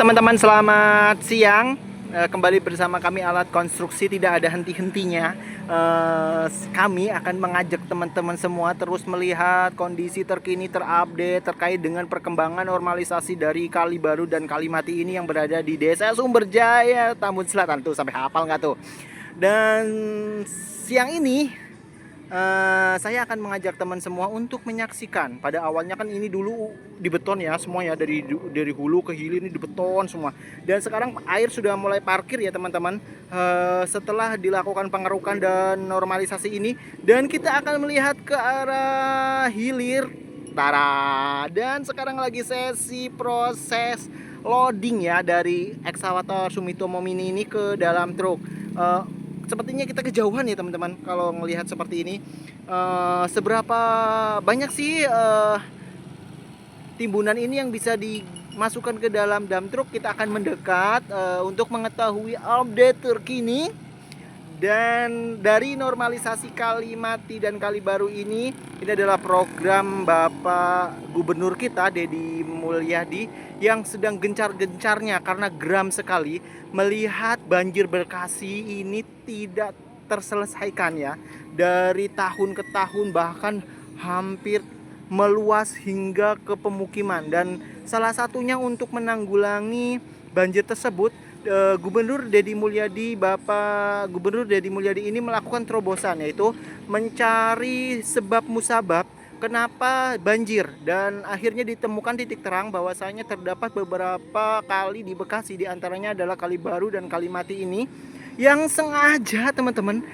Teman-teman, selamat siang. Kembali bersama kami Alat Konstruksi, tidak ada henti-hentinya. Kami akan mengajak teman-teman semua terus melihat kondisi terkini terupdate terkait dengan perkembangan normalisasi dari Kali Baru dan Kali Mati ini yang berada di Desa Sumberjaya, Tambun Selatan. Tuh, sampai hafal nggak tuh? Dan siang ini saya akan mengajak teman semua untuk menyaksikan. Pada awalnya kan ini dulu di beton ya semua ya, dari hulu ke hilir ini di beton semua. Dan sekarang air sudah mulai parkir ya teman-teman. Setelah dilakukan pengerukan dan normalisasi ini, dan kita akan melihat ke arah hilir. Tara. Dan sekarang lagi sesi proses loading ya dari ekskavator Sumitomo Mini ini ke dalam truk. Sepertinya kita kejauhan ya teman-teman kalau melihat seperti ini. Seberapa banyak sih timbunan ini yang bisa dimasukkan ke dalam dump truk? Kita akan mendekat untuk mengetahui update terkini. Dan dari normalisasi Kali Mati dan Kali Baru ini adalah program Bapak Gubernur kita Deddy Mulyadi yang sedang gencar-gencarnya, karena geram sekali melihat banjir Bekasi ini tidak terselesaikan ya. Dari tahun ke tahun bahkan hampir meluas hingga ke pemukiman. Dan salah satunya untuk menanggulangi banjir tersebut, Gubernur Deddy Mulyadi, Bapak Gubernur Deddy Mulyadi ini melakukan terobosan, yaitu mencari sebab musabab kenapa banjir, dan akhirnya ditemukan titik terang bahwasanya terdapat beberapa kali di Bekasi, diantaranya adalah Kali Baru dan Kali Mati ini yang sengaja teman-teman,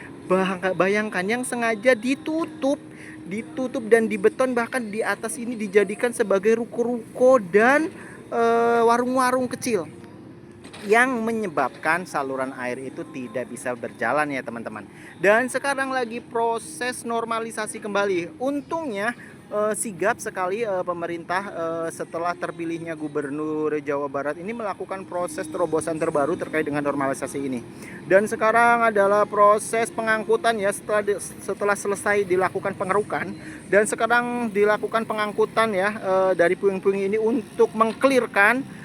bayangkan, yang sengaja ditutup dan dibeton, bahkan di atas ini dijadikan sebagai ruko-ruko dan warung-warung kecil, yang menyebabkan saluran air itu tidak bisa berjalan ya teman-teman. Dan sekarang lagi proses normalisasi kembali. Untungnya sigap sekali pemerintah setelah terpilihnya Gubernur Jawa Barat ini melakukan proses terobosan terbaru terkait dengan normalisasi ini. Dan sekarang adalah proses pengangkutan ya, setelah selesai dilakukan pengerukan, dan sekarang dilakukan pengangkutan ya dari puing-puing ini untuk mengklirkan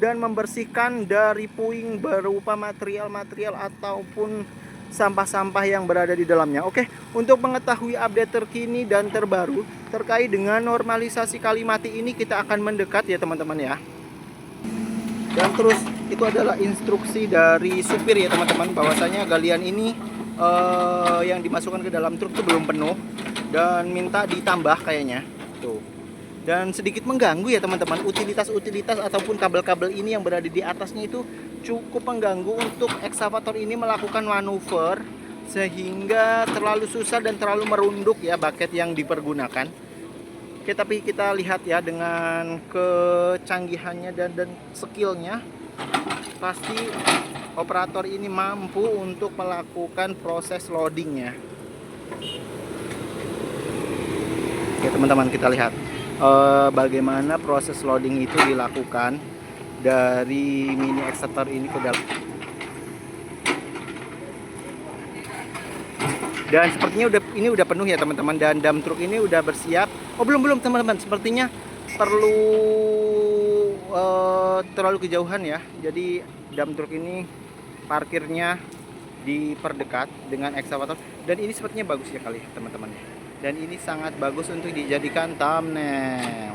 dan membersihkan dari puing berupa material-material ataupun sampah-sampah yang berada di dalamnya. Oke, untuk mengetahui update terkini dan terbaru terkait dengan normalisasi Kali Mati ini, kita akan mendekat ya teman-teman ya. Dan terus itu adalah instruksi dari supir ya teman-teman, bahwasanya galian ini yang dimasukkan ke dalam truk itu belum penuh dan minta ditambah kayaknya. Tuh. Dan sedikit mengganggu ya teman-teman, utilitas ataupun kabel-kabel ini yang berada di atasnya itu cukup mengganggu untuk ekskavator ini melakukan manuver, sehingga terlalu susah dan terlalu merunduk ya bucket yang dipergunakan. Oke, tapi kita lihat ya, dengan kecanggihannya dan skillnya, pasti operator ini mampu untuk melakukan proses loadingnya. Oke teman-teman, kita lihat bagaimana proses loading itu dilakukan dari mini excavator ini ke dalam. Dan sepertinya ini udah penuh ya teman-teman, dan dump truk ini udah bersiap. Oh belum teman-teman, sepertinya perlu terlalu kejauhan ya. Jadi dump truk ini parkirnya diperdekat dengan excavator, dan ini sepertinya bagus ya kali teman-teman. Dan ini sangat bagus untuk dijadikan thumbnail.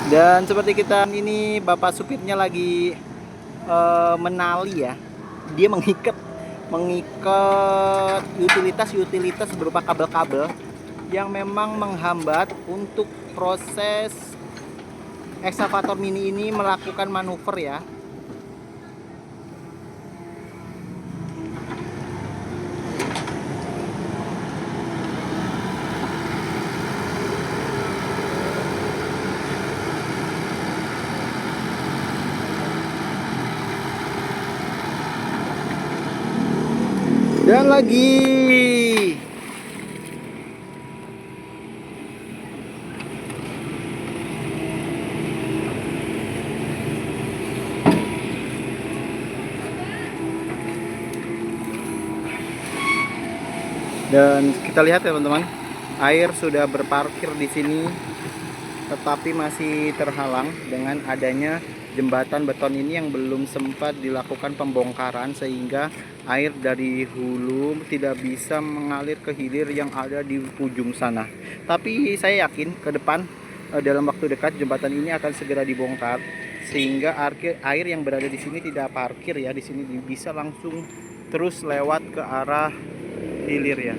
Dan seperti kita ini, bapak supirnya lagi menali ya, dia mengikat mengikat utilitas berupa kabel-kabel yang memang menghambat untuk proses ekskavator mini ini melakukan manuver ya. Dan lagi. Dan kita lihat ya teman-teman, air sudah berparkir di sini, tetapi masih terhalang dengan adanya jembatan beton ini yang belum sempat dilakukan pembongkaran, sehingga air dari hulu tidak bisa mengalir ke hilir yang ada di ujung sana. Tapi saya yakin ke depan dalam waktu dekat jembatan ini akan segera dibongkar, sehingga air yang berada di sini tidak parkir ya, di sini bisa langsung terus lewat ke arah hilir ya.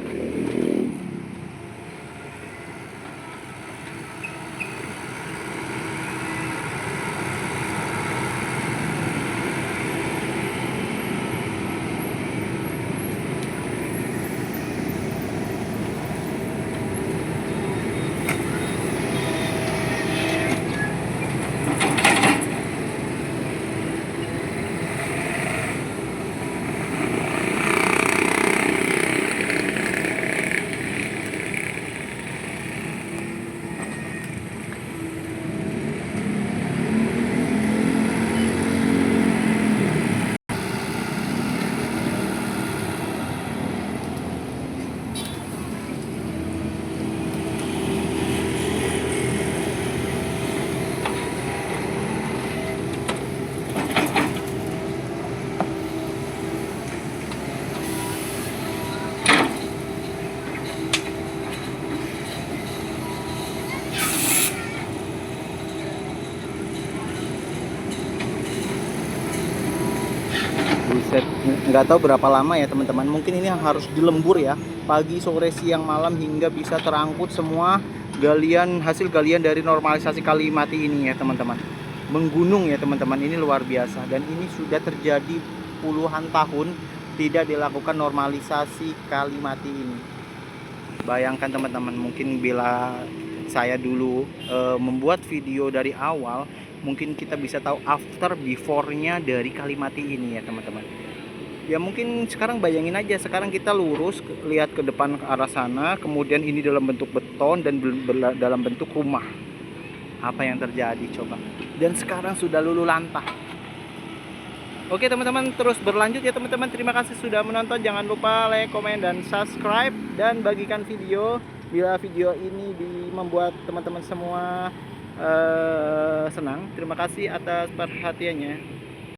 Buset, nggak tahu berapa lama ya teman-teman. Mungkin ini harus dilembur ya, pagi, sore, siang, malam, hingga bisa terangkut semua hasil galian dari normalisasi Kalimati ini ya teman-teman. Menggunung ya teman-teman, ini luar biasa. Dan ini sudah terjadi puluhan tahun tidak dilakukan normalisasi Kalimati ini. Bayangkan teman-teman, mungkin bila saya dulu membuat video dari awal, mungkin kita bisa tahu after before-nya dari Kalimati ini ya teman-teman. Ya mungkin sekarang bayangin aja, sekarang kita lurus lihat ke depan ke arah sana, kemudian ini dalam bentuk beton dan dalam bentuk rumah. Apa yang terjadi coba? Dan sekarang sudah luluh lantah. Oke teman-teman, terus berlanjut ya teman-teman. Terima kasih sudah menonton. Jangan lupa like, komen, dan subscribe, dan bagikan video bila video ini membuat teman-teman semua senang. Terima kasih atas perhatiannya.